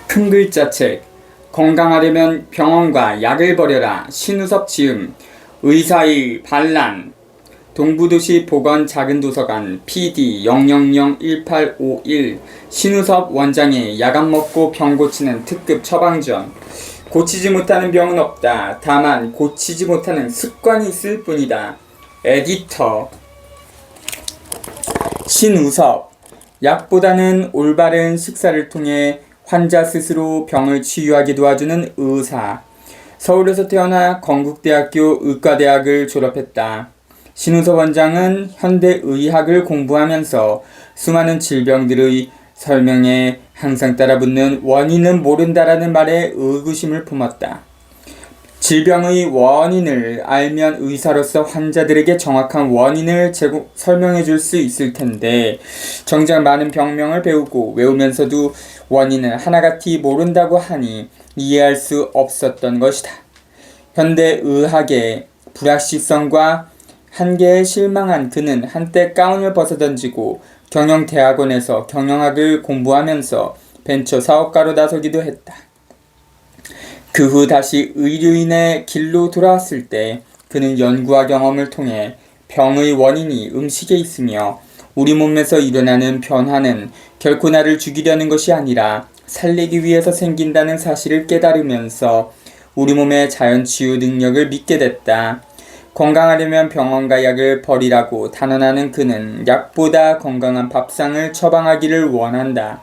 큰 글자책 건강하려면 병원과 약을 버려라. 신우섭 지음 의사의 반란 동부도시 보건 작은도서관 PD 0001851 신우섭 원장의 야간 먹고 병 고치는 특급 처방전. 고치지 못하는 병은 없다. 다만 고치지 못하는 습관이 있을 뿐이다. 에디터 신우섭. 약보다는 올바른 식사를 통해 환자 스스로 병을 치유하게 도와주는 의사. 서울에서 태어나 건국대학교 의과대학을 졸업했다. 신우섭 원장은 현대의학을 공부하면서 수많은 질병들의 설명에 항상 따라붙는 원인은 모른다라는 말에 의구심을 품었다. 질병의 원인을 알면 의사로서 환자들에게 정확한 원인을 설명해 줄 수 있을 텐데 정작 많은 병명을 배우고 외우면서도 원인을 하나같이 모른다고 하니 이해할 수 없었던 것이다. 현대의학의 불확실성과 한계에 실망한 그는 한때 가운을 벗어던지고 경영대학원에서 경영학을 공부하면서 벤처 사업가로 나서기도 했다. 그 후 다시 의료인의 길로 돌아왔을 때 그는 연구와 경험을 통해 병의 원인이 음식에 있으며 우리 몸에서 일어나는 변화는 결코 나를 죽이려는 것이 아니라 살리기 위해서 생긴다는 사실을 깨달으면서 우리 몸의 자연치유 능력을 믿게 됐다. 건강하려면 병원과 약을 버리라고 단언하는 그는 약보다 건강한 밥상을 처방하기를 원한다.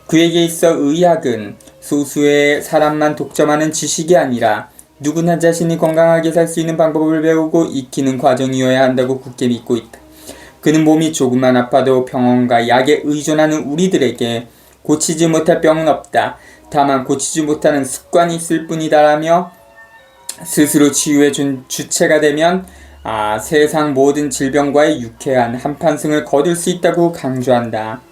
그에게 있어 의학은 소수의 사람만 독점하는 지식이 아니라 누구나 자신이 건강하게 살 수 있는 방법을 배우고 익히는 과정이어야 한다고 굳게 믿고 있다. 그는 몸이 조금만 아파도 병원과 약에 의존하는 우리들에게 고치지 못할 병은 없다. 다만 고치지 못하는 습관이 있을 뿐이다라며 스스로 치유의 주체가 되면 세상 모든 질병과의 유쾌한 한판승을 거둘 수 있다고 강조한다.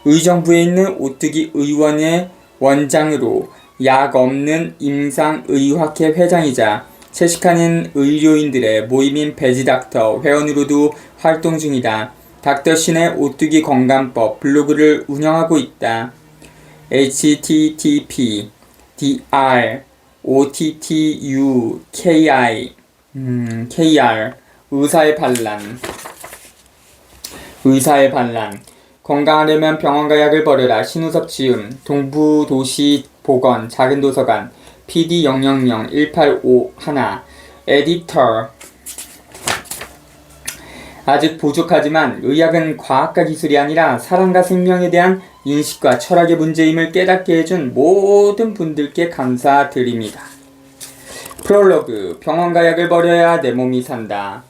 의정부에 있는 오뚜기 의원의 원장으로 약 없는 임상의학회 회장이자 채식하는 의료인들의 모임인 베지닥터 회원으로도 활동 중이다. 닥터신의 오뚜기 건강법 블로그를 운영하고 있다. http://OTTUKI 의사의 반란 건강하려면 병원과 약을 버려라. 신우섭 지음 동부도시 보건 작은도서관 PD 0001851 에디터 아직 부족하지만 의학은 과학과 기술이 아니라 사람과 생명에 대한 인식과 철학의 문제임을 깨닫게 해준 모든 분들께 감사드립니다. 프롤로그 병원과 약을 버려야 내 몸이 산다.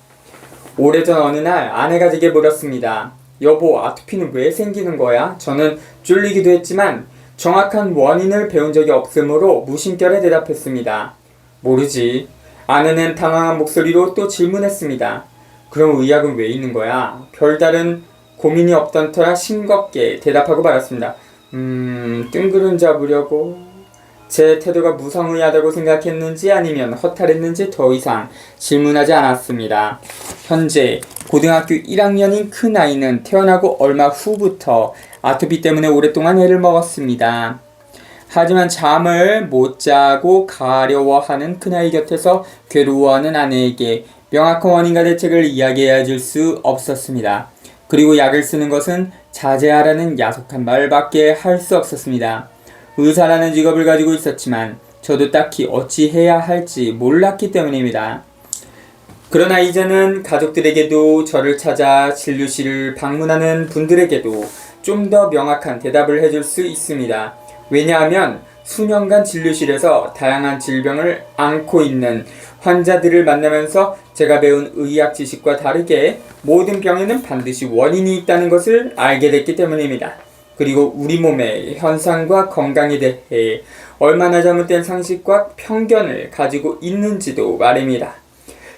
오래전 어느 날 아내가 제게 물었습니다. 여보, 아토피는 왜 생기는 거야? 저는 쫄리기도 했지만 정확한 원인을 배운 적이 없으므로 무심결에 대답했습니다. 모르지. 아내는 당황한 목소리로 또 질문했습니다. 그럼 의학은 왜 있는 거야? 별다른 고민이 없던 터라 싱겁게 대답하고 말았습니다. 뜬구름 잡으려고. 제 태도가 무성의하다고 생각했는지 아니면 허탈했는지 더 이상 질문하지 않았습니다. 현재 고등학교 1학년인 큰아이는 태어나고 얼마 후부터 아토피 때문에 오랫동안 애를 먹었습니다. 하지만 잠을 못 자고 가려워하는 큰아이 곁에서 괴로워하는 아내에게 명확한 원인과 대책을 이야기해 줄 수 없었습니다. 그리고 약을 쓰는 것은 자제하라는 야속한 말밖에 할 수 없었습니다. 의사라는 직업을 가지고 있었지만 저도 딱히 어찌해야 할지 몰랐기 때문입니다. 그러나 이제는 가족들에게도 저를 찾아 진료실을 방문하는 분들에게도 좀 더 명확한 대답을 해줄 수 있습니다. 왜냐하면 수년간 진료실에서 다양한 질병을 앓고 있는 환자들을 만나면서 제가 배운 의학 지식과 다르게 모든 병에는 반드시 원인이 있다는 것을 알게 됐기 때문입니다. 그리고 우리 몸의 현상과 건강에 대해 얼마나 잘못된 상식과 편견을 가지고 있는지도 말입니다.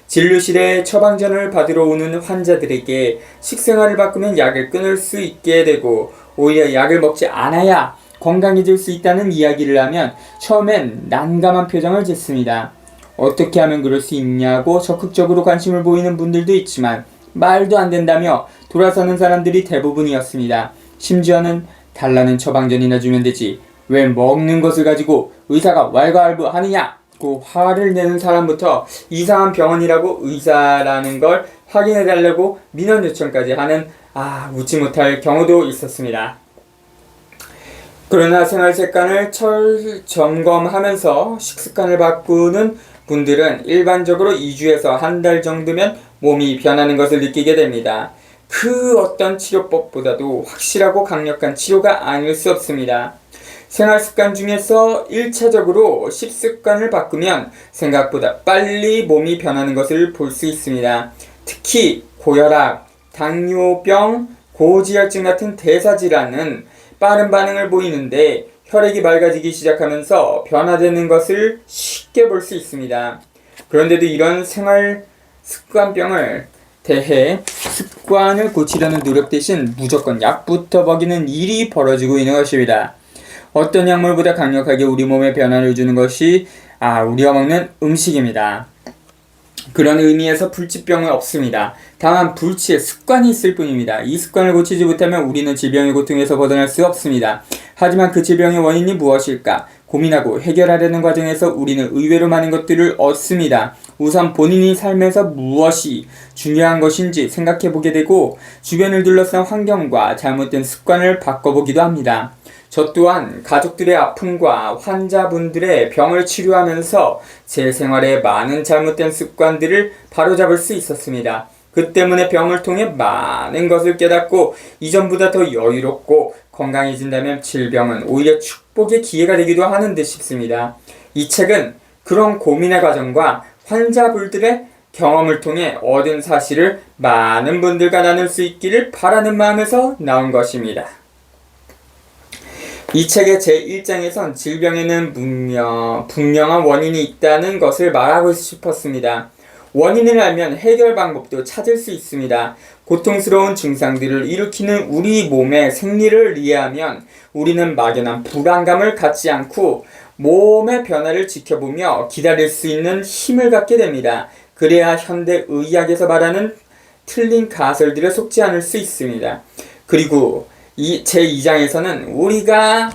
진료실에 처방전을 받으러 오는 환자들에게 식생활을 바꾸면 약을 끊을 수 있게 되고 오히려 약을 먹지 않아야 건강해질 수 있다는 이야기를 하면 처음엔 난감한 표정을 짓습니다. 어떻게 하면 그럴 수 있냐고 적극적으로 관심을 보이는 분들도 있지만 말도 안 된다며 돌아서는 사람들이 대부분이었습니다. 심지어는 달라는 처방전이나 주면 되지 왜 먹는 것을 가지고 의사가 왈가왈부하느냐고 화를 내는 사람부터 이상한 병원이라고 의사라는 걸 확인해달라고 민원 요청까지 하는 웃지 못할 경우도 있었습니다. 그러나 생활 습관을 점검하면서 식습관을 바꾸는 분들은 일반적으로 2주에서 한 달 정도면 몸이 변하는 것을 느끼게 됩니다. 그 어떤 치료법보다도 확실하고 강력한 치료가 아닐 수 없습니다. 생활습관 중에서 1차적으로 식습관을 바꾸면 생각보다 빨리 몸이 변하는 것을 볼 수 있습니다. 특히 고혈압, 당뇨병, 고지혈증 같은 대사질환은 빠른 반응을 보이는데 혈액이 맑아지기 시작하면서 변화되는 것을 쉽게 볼 수 있습니다. 그런데도 이런 생활 습관병을 대해 습관을 고치려는 노력 대신 무조건 약부터 먹이는 일이 벌어지고 있는 것입니다. 어떤 약물보다 강력하게 우리 몸에 변화를 주는 것이 우리가 먹는 음식입니다. 그런 의미에서 불치병은 없습니다. 다만 불치의 습관이 있을 뿐입니다. 이 습관을 고치지 못하면 우리는 질병의 고통에서 벗어날 수 없습니다. 하지만 그 질병의 원인이 무엇일까? 고민하고 해결하려는 과정에서 우리는 의외로 많은 것들을 얻습니다. 우선 본인이 삶에서 무엇이 중요한 것인지 생각해보게 되고 주변을 둘러싼 환경과 잘못된 습관을 바꿔보기도 합니다. 저 또한 가족들의 아픔과 환자분들의 병을 치료하면서 제 생활에 많은 잘못된 습관들을 바로잡을 수 있었습니다. 그 때문에 병을 통해 많은 것을 깨닫고 이전보다 더 여유롭고 건강해진다면 질병은 오히려 축복의 기회가 되기도 하는 듯 싶습니다. 이 책은 그런 고민의 과정과 환자분들의 경험을 통해 얻은 사실을 많은 분들과 나눌 수 있기를 바라는 마음에서 나온 것입니다. 이 책의 제1장에선 질병에는 분명한 원인이 있다는 것을 말하고 싶었습니다. 원인을 알면 해결 방법도 찾을 수 있습니다. 고통스러운 증상들을 일으키는 우리 몸의 생리를 이해하면 우리는 막연한 불안감을 갖지 않고 몸의 변화를 지켜보며 기다릴 수 있는 힘을 갖게 됩니다. 그래야 현대의학에서 말하는 틀린 가설들에 속지 않을 수 있습니다. 그리고 제2장에서는 우리가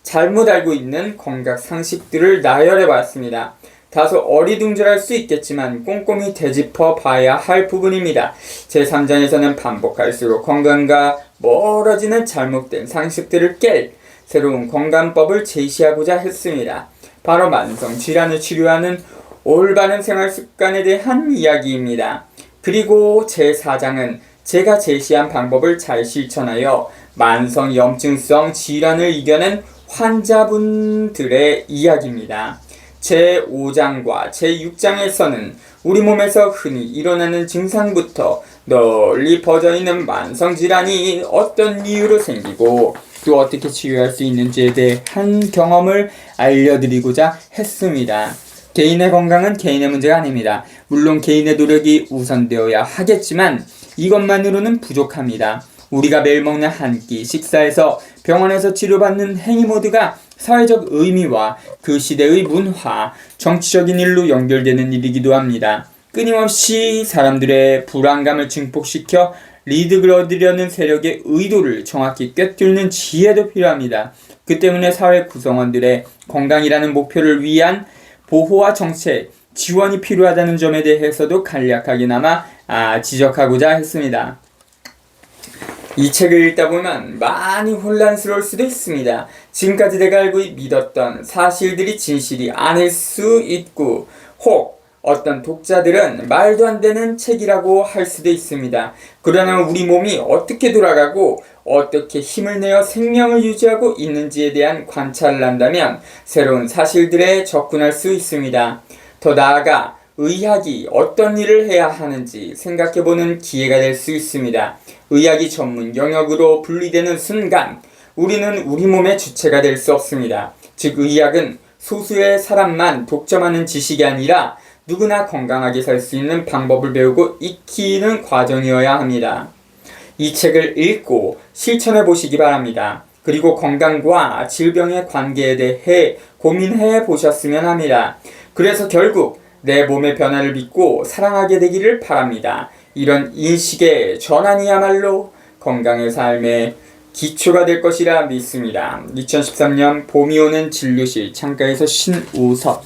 잘못 알고 있는 건강 상식들을 나열해 봤습니다. 다소 어리둥절할 수 있겠지만 꼼꼼히 되짚어 봐야 할 부분입니다. 제3장에서는 반복할수록 건강과 멀어지는 잘못된 상식들을 깰 새로운 건강법을 제시하고자 했습니다. 바로 만성질환을 치료하는 올바른 생활습관에 대한 이야기입니다. 그리고 제4장은 제가 제시한 방법을 잘 실천하여 만성염증성 질환을 이겨낸 환자분들의 이야기입니다. 제5장과 제6장에서는 우리 몸에서 흔히 일어나는 증상부터 널리 퍼져있는 만성질환이 어떤 이유로 생기고 또 어떻게 치료할 수 있는지에 대한 경험을 알려드리고자 했습니다. 개인의 건강은 개인의 문제가 아닙니다. 물론 개인의 노력이 우선되어야 하겠지만 이것만으로는 부족합니다. 우리가 매일 먹는 한 끼 식사에서 병원에서 치료받는 행위 모두가 사회적 의미와 그 시대의 문화, 정치적인 일로 연결되는 일이기도 합니다. 끊임없이 사람들의 불안감을 증폭시켜 이득을 얻으려는 세력의 의도를 정확히 꿰뚫는 지혜도 필요합니다. 그 때문에 사회 구성원들의 건강이라는 목표를 위한 보호와 정책, 지원이 필요하다는 점에 대해서도 간략하게나마 지적하고자 했습니다. 이 책을 읽다 보면 많이 혼란스러울 수도 있습니다. 지금까지 내가 알고 믿었던 사실들이 진실이 아닐 수 있고 혹 어떤 독자들은 말도 안 되는 책이라고 할 수도 있습니다. 그러나 우리 몸이 어떻게 돌아가고 어떻게 힘을 내어 생명을 유지하고 있는지에 대한 관찰을 한다면 새로운 사실들에 접근할 수 있습니다. 더 나아가 의학이 어떤 일을 해야 하는지 생각해보는 기회가 될 수 있습니다. 의학이 전문 영역으로 분리되는 순간 우리는 우리 몸의 주체가 될 수 없습니다. 즉 의학은 소수의 사람만 독점하는 지식이 아니라 누구나 건강하게 살 수 있는 방법을 배우고 익히는 과정이어야 합니다. 이 책을 읽고 실천해 보시기 바랍니다. 그리고 건강과 질병의 관계에 대해 고민해 보셨으면 합니다. 그래서 결국 내 몸의 변화를 믿고 사랑하게 되기를 바랍니다. 이런 인식의 전환이야말로 건강의 삶의 기초가 될 것이라 믿습니다. 2013년 봄이 오는 진료실 창가에서 신우섭.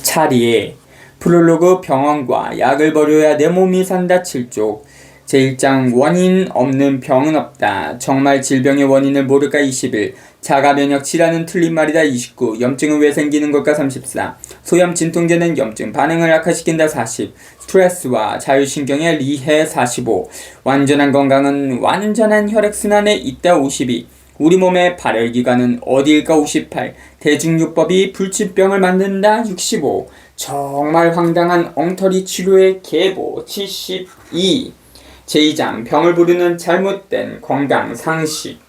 차리에 프롤로그 병원과 약을 버려야 내 몸이 산다 7쪽. 제1장 원인 없는 병은 없다. 정말 질병의 원인을 모를까 21. 자가면역 질환은 틀린 말이다 29. 염증은 왜 생기는 걸까 34. 소염 진통제는 염증 반응을 악화시킨다 40. 스트레스와 자율신경의 리해 45. 완전한 건강은 완전한 혈액순환에 있다 52. 우리 몸의 발열기관은 어디일까 58. 대중요법이 불치병을 만든다 65. 정말 황당한 엉터리 치료의 계보 72. 제2장 병을 부르는 잘못된 건강 상식.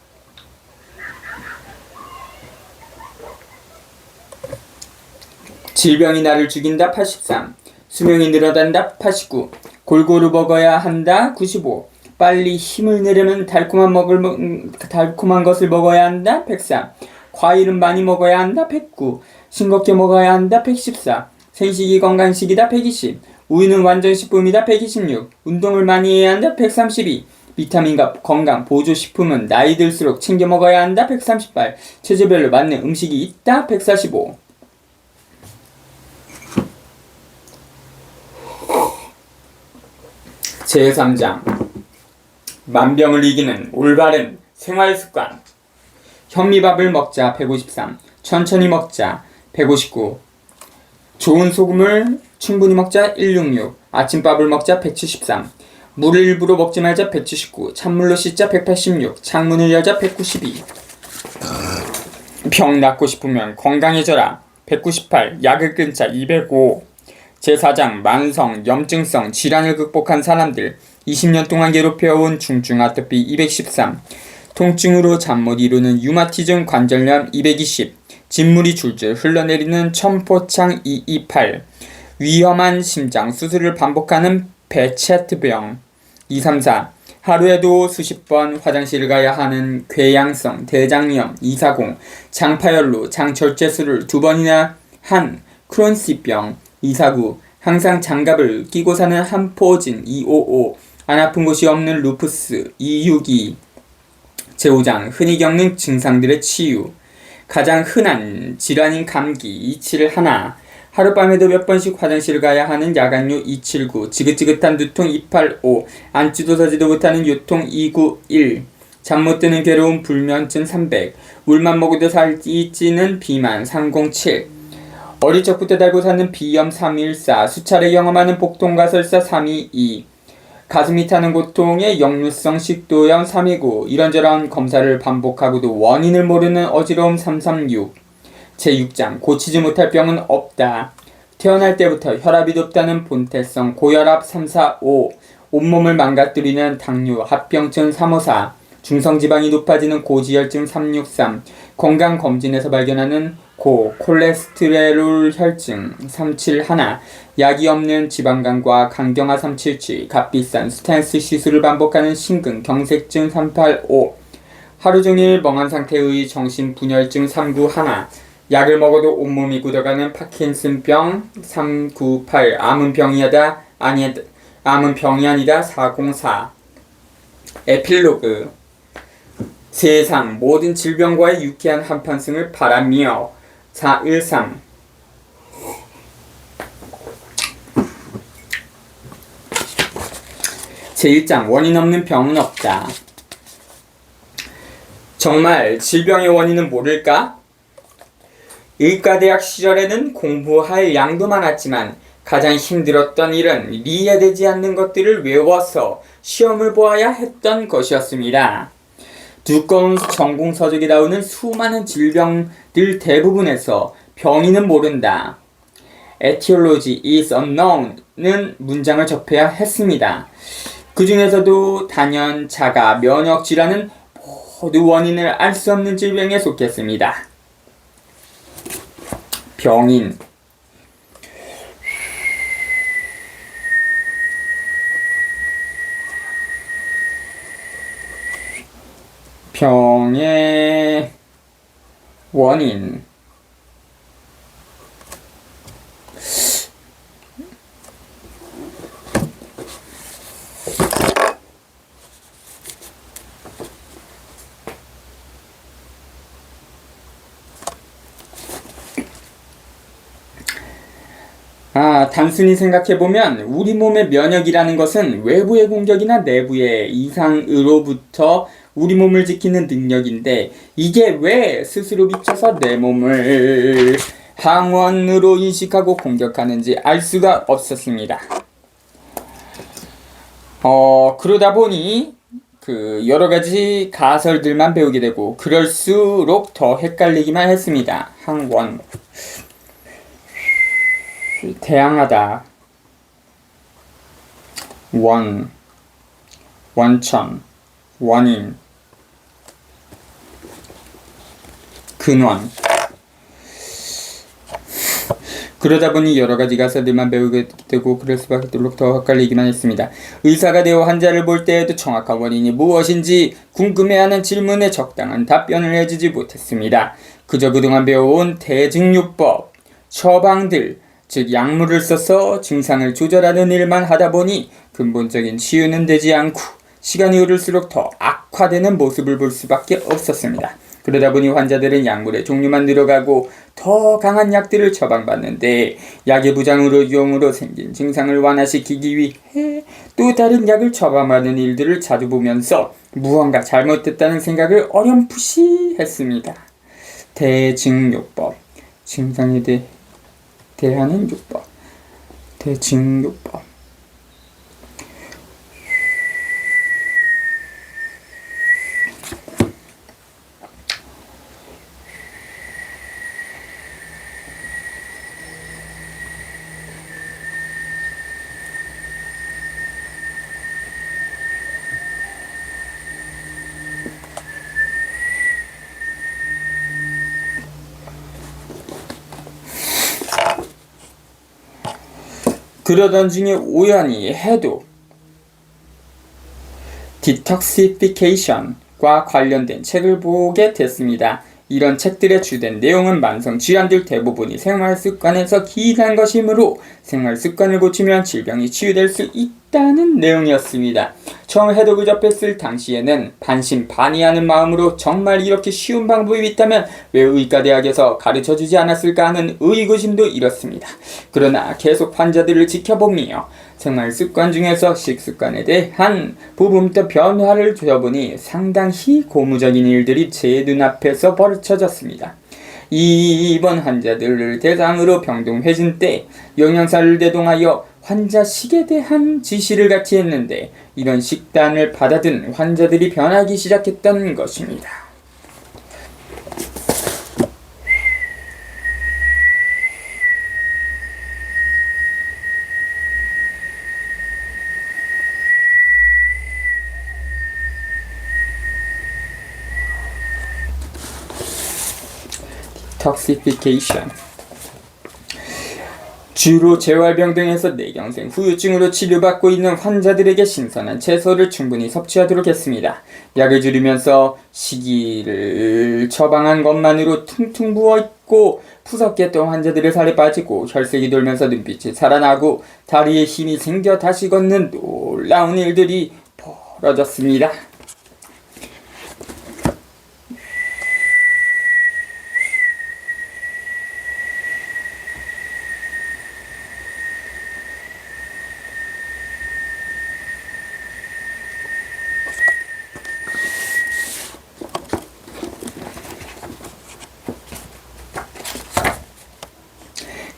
질병이 나를 죽인다 83. 수명이 늘어난다 89. 골고루 먹어야 한다 95. 빨리 힘을 내려면 달콤한 것을 먹어야 한다 103. 과일은 많이 먹어야 한다 109. 싱겁게 먹어야 한다 114. 생식이 건강식이다 120. 우유는 완전식품이다 126. 운동을 많이 해야 한다 132. 비타민과 건강 보조식품은 나이 들수록 챙겨 먹어야 한다 138. 체질별로 맞는 음식이 있다 145. 제3장 만병을 이기는 올바른 생활습관. 현미밥을 먹자 153. 천천히 먹자 159. 좋은 소금을 충분히 먹자 166. 아침밥을 먹자 173. 물을 일부러 먹지 말자 179. 찬물로 씻자 186. 창문을 열자 192. 병 낫고 싶으면 건강해져라 198. 약을 끊자 205. 제4장 만성, 염증성 질환을 극복한 사람들 20년 동안 괴롭혀온 중증 아토피 213. 통증으로 잠 못 이루는 유마티즘 관절염 220. 진물이 줄줄 흘러내리는 첨포창 228. 위험한 심장 수술을 반복하는 베체트병 234. 하루에도 수십 번 화장실을 가야 하는 궤양성 대장염 240. 장파열로 장철제술을 2번이나 한 크론시병 249. 항상 장갑을 끼고 사는 한포진 255. 안 아픈 곳이 없는 루푸스 262. 제5장 흔히 겪는 증상들의 치유. 가장 흔한 질환인 감기 271. 하룻밤에도 몇 번씩 화장실을 가야 하는 야간요 279. 지긋지긋한 두통 285. 앉지도 서지도 못하는 요통 291. 잠 못 드는 괴로움 불면증 300. 물만 먹어도 살이 찌는 비만 307. 어릴 적부터 달고 사는 비염 314. 수차례 경험하는 복통과 설사 322. 가슴이 타는 고통의 역류성 식도염 329. 이런저런 검사를 반복하고도 원인을 모르는 어지러움 336. 제6장 고치지 못할 병은 없다. 태어날 때부터 혈압이 높다는 본태성 고혈압 345. 온몸을 망가뜨리는 당뇨 합병증 354. 중성지방이 높아지는 고지혈증 363. 건강검진에서 발견하는 콜레스테롤 혈증 371. 약이 없는 지방간과 강경화 377. 값비싼 스탠스 시술을 반복하는 심근경색증 385. 하루종일 멍한 상태의 정신분열증 391. 약을 먹어도 온몸이 굳어가는 파킨슨병 398. 암은 병이 아니다 404. 에필로그. 세상 모든 질병과의 유쾌한 한판승을 바라며 413. 제1장 원인 없는 병은 없다. 정말 질병의 원인은 모를까? 의과대학 시절에는 공부할 양도 많았지만 가장 힘들었던 일은 이해되지 않는 것들을 외워서 시험을 보아야 했던 것이었습니다. 두꺼운 전공 서적에 나오는 수많은 질병들 대부분에서 병인은 모른다. Etiology is unknown는 문장을 접해야 했습니다. 그 중에서도 단연, 자가, 면역 질환은 모두 원인을 알 수 없는 질병에 속했습니다. 병인. 병의 원인. 단순히 생각해보면 우리 몸의 면역이라는 것은 외부의 공격이나 내부의 이상으로부터 우리 몸을 지키는 능력인데 이게 왜 스스로 비춰서 내 몸을 항원으로 인식하고 공격하는지 알 수가 없었습니다. 그러다 보니 여러 가지 가설들만 배우게 되고 그럴수록 더 헷갈리기만 했습니다. 항원, 대항하다, 원천, 원인, 근원. 그러다 보니 여러 가지 가설들만 배우게 되고 그럴 수밖에 없도록 더 헷갈리기만 했습니다. 의사가 되어 환자를 볼 때에도 정확한 원인이 무엇인지 궁금해하는 질문에 적당한 답변을 해주지 못했습니다. 그저 그동안 배워온 대증요법, 처방들, 즉 약물을 써서 증상을 조절하는 일만 하다 보니 근본적인 치유는 되지 않고 시간이 흐를수록 더 악화되는 모습을 볼 수밖에 없었습니다. 그러다 보니 환자들은 약물의 종류만 늘어가고 더 강한 약들을 처방받는데 약의 부작용으로 생긴 증상을 완화시키기 위해 또 다른 약을 처방받는 일들을 자주 보면서 무언가 잘못됐다는 생각을 어렴풋이 했습니다. 대증요법, 증상에 대하는 요법, 대증요법. 그러던 중에 우연히 해도 디톡시피케이션과 관련된 책을 보게 됐습니다. 이런 책들의 주된 내용은 만성 질환들 대부분이 생활습관에서 기인한 것이므로 생활습관을 고치면 질병이 치유될 수 있다는 내용이었습니다. 처음 해독을 접했을 당시에는 반신반의하는 마음으로 정말 이렇게 쉬운 방법이 있다면 왜 의과대학에서 가르쳐주지 않았을까 하는 의구심도 일었습니다. 그러나 계속 환자들을 지켜보며 생활습관 중에서 식습관에 대한 부분부터 변화를 줘보니 상당히 고무적인 일들이 제 눈앞에서 벌어졌습니다. 이번 환자들을 대상으로 병동회진 때 영양사를 대동하여 환자 식에 대한 지시를 같이 했는데 이런 식단을 받아든 환자들이 변하기 시작했던 것입니다. 톡시피케이션. 주로 재활병 등에서 뇌경색 후유증으로 치료받고 있는 환자들에게 신선한 채소를 충분히 섭취하도록 했습니다. 약을 줄이면서 식이를 처방한 것만으로 퉁퉁 부어있고 푸석했던 환자들의 살이 빠지고 혈색이 돌면서 눈빛이 살아나고 다리에 힘이 생겨 다시 걷는 놀라운 일들이 벌어졌습니다.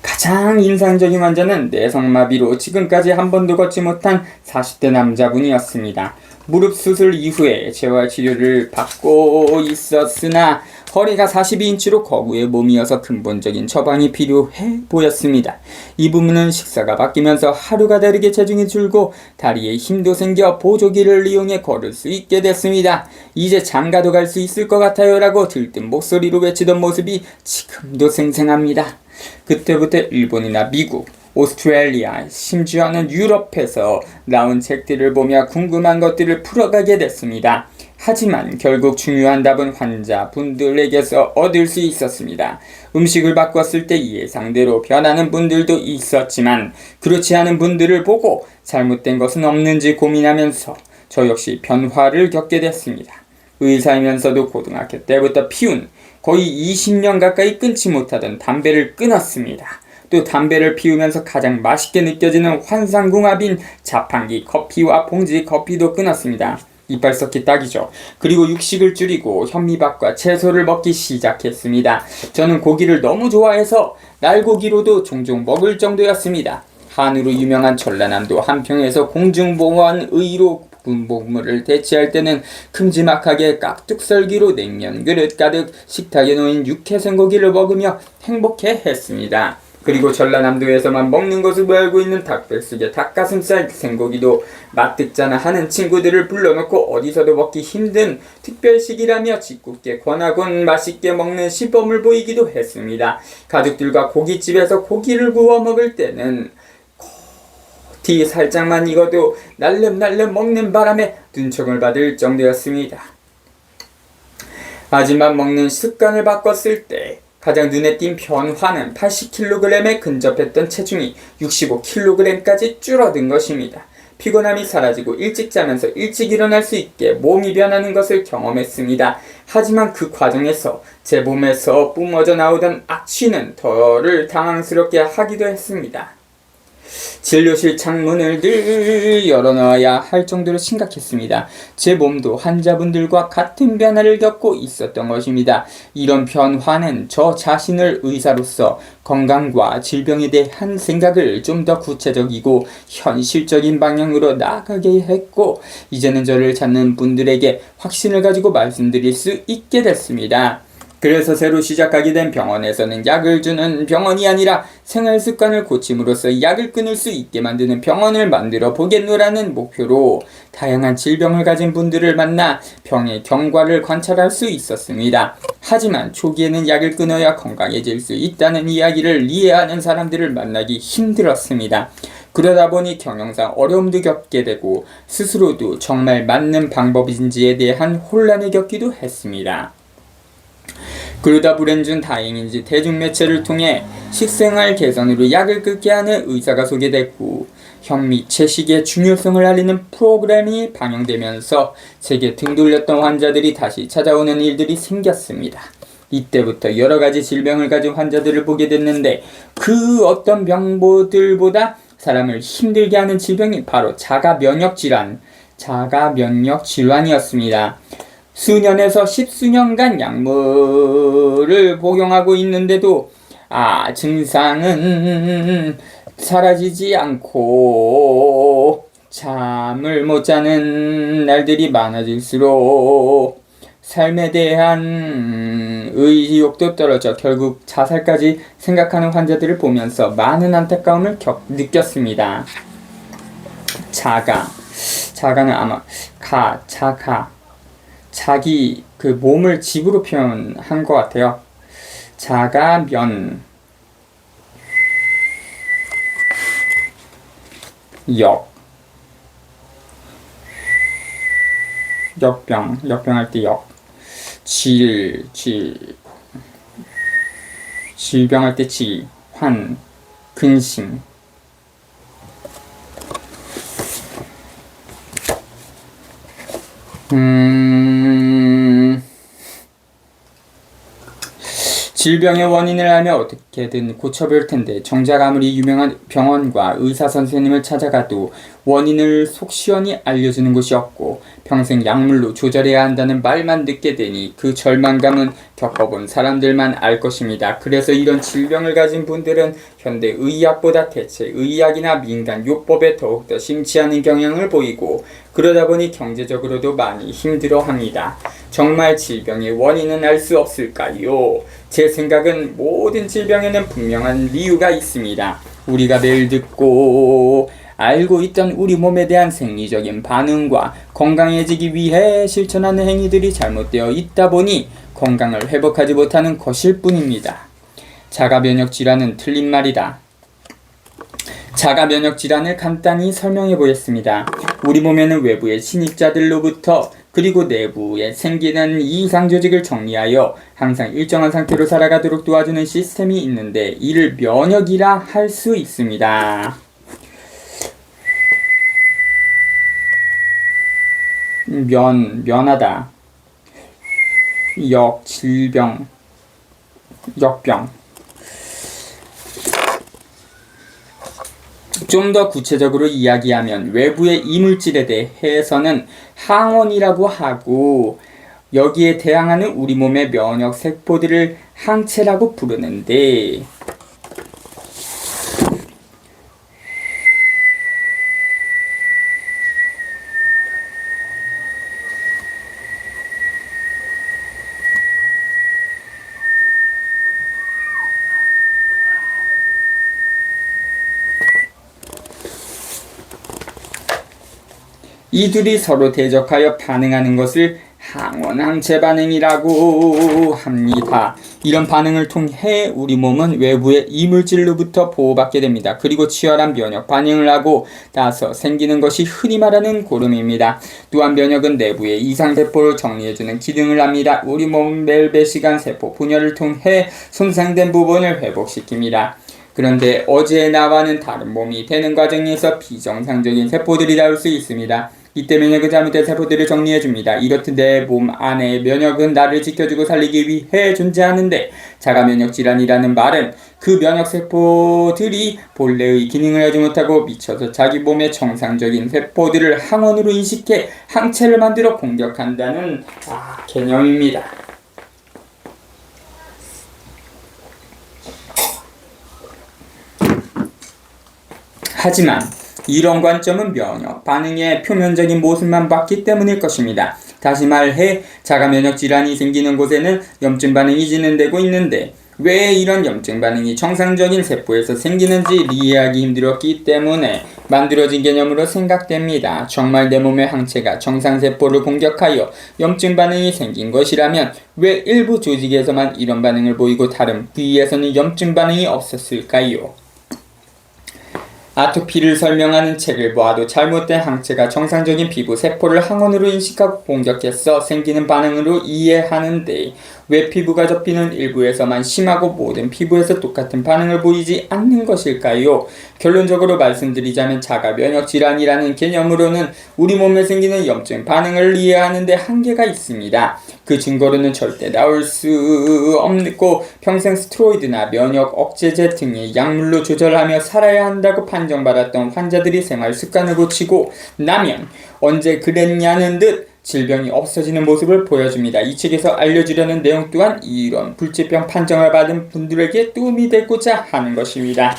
가장 인상적인 환자는 내성마비로 지금까지 한 번도 걷지 못한 40대 남자분이었습니다. 무릎 수술 이후에 재활치료를 받고 있었으나 허리가 42인치로 거구의 몸이어서 근본적인 처방이 필요해 보였습니다. 이 부분은 식사가 바뀌면서 하루가 다르게 체중이 줄고 다리에 힘도 생겨 보조기를 이용해 걸을 수 있게 됐습니다. 이제 장가도 갈 수 있을 것 같아요 라고 들뜬 목소리로 외치던 모습이 지금도 생생합니다. 그때부터 일본이나 미국, 오스트레일리아, 심지어는 유럽에서 나온 책들을 보며 궁금한 것들을 풀어가게 됐습니다. 하지만 결국 중요한 답은 환자분들에게서 얻을 수 있었습니다. 음식을 바꿨을 때 예상대로 변하는 분들도 있었지만 그렇지 않은 분들을 보고 잘못된 것은 없는지 고민하면서 저 역시 변화를 겪게 됐습니다. 의사이면서도 고등학교 때부터 피운 거의 20년 가까이 끊지 못하던 담배를 끊었습니다. 또 담배를 피우면서 가장 맛있게 느껴지는 환상궁합인 자판기 커피와 봉지 커피도 끊었습니다. 이빨 썩기 딱이죠. 그리고 육식을 줄이고 현미밥과 채소를 먹기 시작했습니다. 저는 고기를 너무 좋아해서 날고기로도 종종 먹을 정도였습니다. 한우로 유명한 전라남도 한평에서 공중보건의로 군복무를 대체할 때는 큼지막하게 깍둑썰기로 냉면 그릇 가득 식탁에 놓인 육회생고기를 먹으며 행복해 했습니다. 그리고 전라남도에서만 먹는 것으로 알고 있는 닭백숙에 닭가슴살 생고기도 맛듣잖아 하는 친구들을 불러놓고 어디서도 먹기 힘든 특별식이라며 짓궂게 권하곤 맛있게 먹는 시범을 보이기도 했습니다. 가족들과 고깃집에서 고기를 구워 먹을 때는 티 살짝만 익어도 날름날름 먹는 바람에 눈총을 받을 정도였습니다. 하지만 먹는 습관을 바꿨을 때 가장 눈에 띈 변화는 80kg에 근접했던 체중이 65kg까지 줄어든 것입니다. 피곤함이 사라지고 일찍 자면서 일찍 일어날 수 있게 몸이 변하는 것을 경험했습니다. 하지만 그 과정에서 제 몸에서 뿜어져 나오던 악취는 저를 당황스럽게 하기도 했습니다. 진료실 창문을 늘 열어놔야 할 정도로 심각했습니다. 제 몸도 환자분들과 같은 변화를 겪고 있었던 것입니다. 이런 변화는 저 자신을 의사로서 건강과 질병에 대한 생각을 좀 더 구체적이고 현실적인 방향으로 나아가게 했고, 이제는 저를 찾는 분들에게 확신을 가지고 말씀드릴 수 있게 됐습니다. 그래서 새로 시작하게 된 병원에서는 약을 주는 병원이 아니라 생활습관을 고침으로써 약을 끊을 수 있게 만드는 병원을 만들어 보겠노라는 목표로 다양한 질병을 가진 분들을 만나 병의 경과를 관찰할 수 있었습니다. 하지만 초기에는 약을 끊어야 건강해질 수 있다는 이야기를 이해하는 사람들을 만나기 힘들었습니다. 그러다 보니 경영상 어려움도 겪게 되고 스스로도 정말 맞는 방법인지에 대한 혼란을 겪기도 했습니다. 그러다 불행 중 다행인지 대중매체를 통해 식생활 개선으로 약을 끊게 하는 의사가 소개됐고, 현미 채식의 중요성을 알리는 프로그램이 방영되면서 제게 등 돌렸던 환자들이 다시 찾아오는 일들이 생겼습니다. 이때부터 여러가지 질병을 가진 환자들을 보게 됐는데, 그 어떤 병보들보다 사람을 힘들게 하는 질병이 바로 자가면역질환이었습니다. 수년에서 십수년간 약물을 복용하고 있는데도 증상은 사라지지 않고 잠을 못 자는 날들이 많아질수록 삶에 대한 의욕도 떨어져 결국 자살까지 생각하는 환자들을 보면서 많은 안타까움을 느꼈습니다. 자가는 아마 자기 그 몸을 집으로 표현한 것 같아요. 자가면 역병할 때 질병할 때 근심. 질병의 원인을 알면 어떻게든 고쳐볼 텐데, 정작 아무리 유명한 병원과 의사 선생님을 찾아가도 원인을 속 시원히 알려주는 곳이 없고 평생 약물로 조절해야 한다는 말만 듣게 되니 그 절망감은 겪어본 사람들만 알 것입니다. 그래서 이런 질병을 가진 분들은 현대 의학보다 대체 의학이나 민간 요법에 더욱더 심취하는 경향을 보이고, 그러다 보니 경제적으로도 많이 힘들어합니다. 정말 질병의 원인은 알 수 없을까요? 제 생각은 모든 질병에는 분명한 이유가 있습니다. 우리가 매일 듣고 알고 있던 우리 몸에 대한 생리적인 반응과 건강해지기 위해 실천하는 행위들이 잘못되어 있다 보니 건강을 회복하지 못하는 것일 뿐입니다. 자가면역질환은 틀린 말이다. 자가면역질환을 간단히 설명해 보겠습니다. 우리 몸에는 외부의 침입자들로부터 그리고 내부에 생기는 이상 조직을 정리하여 항상 일정한 상태로 살아가도록 도와주는 시스템이 있는데, 이를 면역이라 할 수 있습니다. 면하다. 질병, 역병. 좀 더 구체적으로 이야기하면 외부의 이물질에 대해서는 항원이라고 하고, 여기에 대항하는 우리 몸의 면역 세포들을 항체라고 부르는데, 이들이 서로 대적하여 반응하는 것을 항원항체 반응이라고 합니다. 이런 반응을 통해 우리 몸은 외부의 이물질로부터 보호받게 됩니다. 그리고 치열한 면역 반응을 하고 나서 생기는 것이 흔히 말하는 고름입니다. 또한 면역은 내부의 이상세포를 정리해주는 기능을 합니다. 우리 몸은 매일 몇 시간 세포 분열을 통해 손상된 부분을 회복시킵니다. 그런데 어제 나와는 다른 몸이 되는 과정에서 비정상적인 세포들이 나올 수 있습니다. 이때 면역은 잘못된 세포들을 정리해줍니다. 이렇듯 내 몸 안에 면역은 나를 지켜주고 살리기 위해 존재하는데, 자가면역질환이라는 말은 그 면역세포들이 본래의 기능을 하지 못하고 미쳐서 자기 몸의 정상적인 세포들을 항원으로 인식해 항체를 만들어 공격한다는 개념입니다. 하지만 이런 관점은 면역 반응의 표면적인 모습만 봤기 때문일 것입니다. 다시 말해 자가면역 질환이 생기는 곳에는 염증 반응이 진행되고 있는데, 왜 이런 염증 반응이 정상적인 세포에서 생기는지 이해하기 힘들었기 때문에 만들어진 개념으로 생각됩니다. 정말 내 몸의 항체가 정상세포를 공격하여 염증 반응이 생긴 것이라면 왜 일부 조직에서만 이런 반응을 보이고 다른 부위에서는 염증 반응이 없었을까요? 아토피를 설명하는 책을 보아도 잘못된 항체가 정상적인 피부 세포를 항원으로 인식하고 공격해서 생기는 반응으로 이해하는데, 왜 피부가 접히는 일부에서만 심하고 모든 피부에서 똑같은 반응을 보이지 않는 것일까요? 결론적으로 말씀드리자면 자가면역질환이라는 개념으로는 우리 몸에 생기는 염증 반응을 이해하는 데 한계가 있습니다. 그 증거로는 절대 나올 수 없고 평생 스테로이드나 면역 억제제 등의 약물로 조절하며 살아야 한다고 판정받았던 환자들이 생활 습관을 고치고 나면 언제 그랬냐는 듯 질병이 없어지는 모습을 보여줍니다. 이 책에서 알려주려는 내용 또한 이런 불치병 판정을 받은 분들에게 도움이 되고자 하는 것입니다.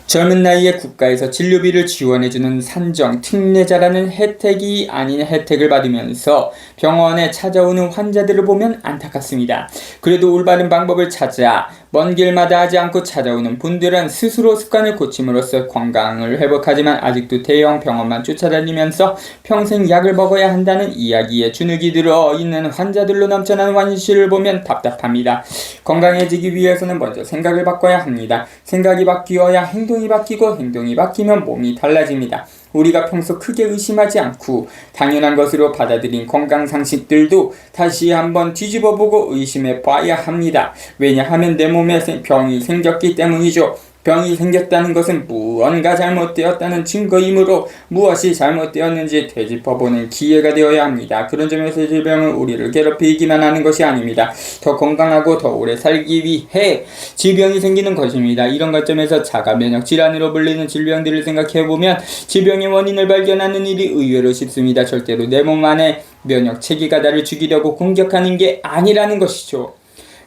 젊은 나이에 국가에서 진료비를 지원해주는 산정 특례자라는 혜택이 아닌 혜택을 받으면서 병원에 찾아오는 환자들을 보면 안타깝습니다. 그래도 올바른 방법을 찾아 먼 길마다 하지 않고 찾아오는 분들은 스스로 습관을 고침으로써 건강을 회복하지만 아직도 대형 병원만 쫓아다니면서 평생 약을 먹어야 한다는 이야기에 주눅이 들어있는 환자들로 넘쳐나는 환시를 보면 답답합니다. 건강해지기 위해서는 먼저 생각을 바꿔야 합니다. 생각이 바뀌어야 행동이 바뀌고 행동이 바뀌면 몸이 달라집니다. 우리가 평소 크게 의심하지 않고 당연한 것으로 받아들인 건강상식들도 다시 한번 뒤집어보고 의심해 봐야 합니다. 왜냐하면 내 몸에 병이 생겼기 때문이죠. 병이 생겼다는 것은 무언가 잘못되었다는 증거이므로 무엇이 잘못되었는지 되짚어보는 기회가 되어야 합니다. 그런 점에서 질병은 우리를 괴롭히기만 하는 것이 아닙니다. 더 건강하고 더 오래 살기 위해 질병이 생기는 것입니다. 이런 관점에서 자가면역 질환으로 불리는 질병들을 생각해보면 질병의 원인을 발견하는 일이 의외로 쉽습니다. 절대로 내 몸 안에 면역 체계가 나를 죽이려고 공격하는 게 아니라는 것이죠.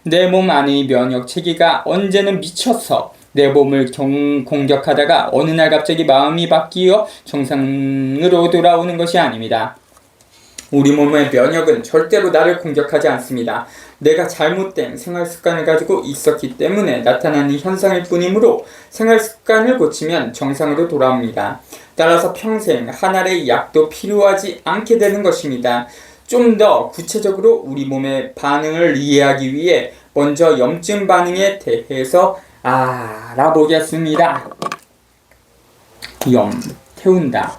내 몸 안의 면역 체계가 언제는 미쳐서 내 몸을 공격하다가 어느 날 갑자기 마음이 바뀌어 정상으로 돌아오는 것이 아닙니다. 우리 몸의 면역은 절대로 나를 공격하지 않습니다. 내가 잘못된 생활습관을 가지고 있었기 때문에 나타나는 현상일 뿐이므로 생활습관을 고치면 정상으로 돌아옵니다. 따라서 평생 한 알의 약도 필요하지 않게 되는 것입니다. 좀 더 구체적으로 우리 몸의 반응을 이해하기 위해 먼저 염증 반응에 대해서 알아보겠습니다. 태운다.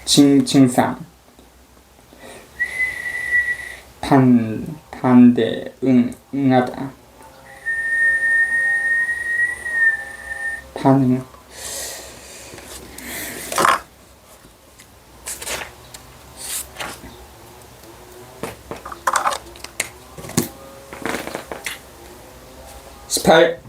증상 반대 응하다 반응 18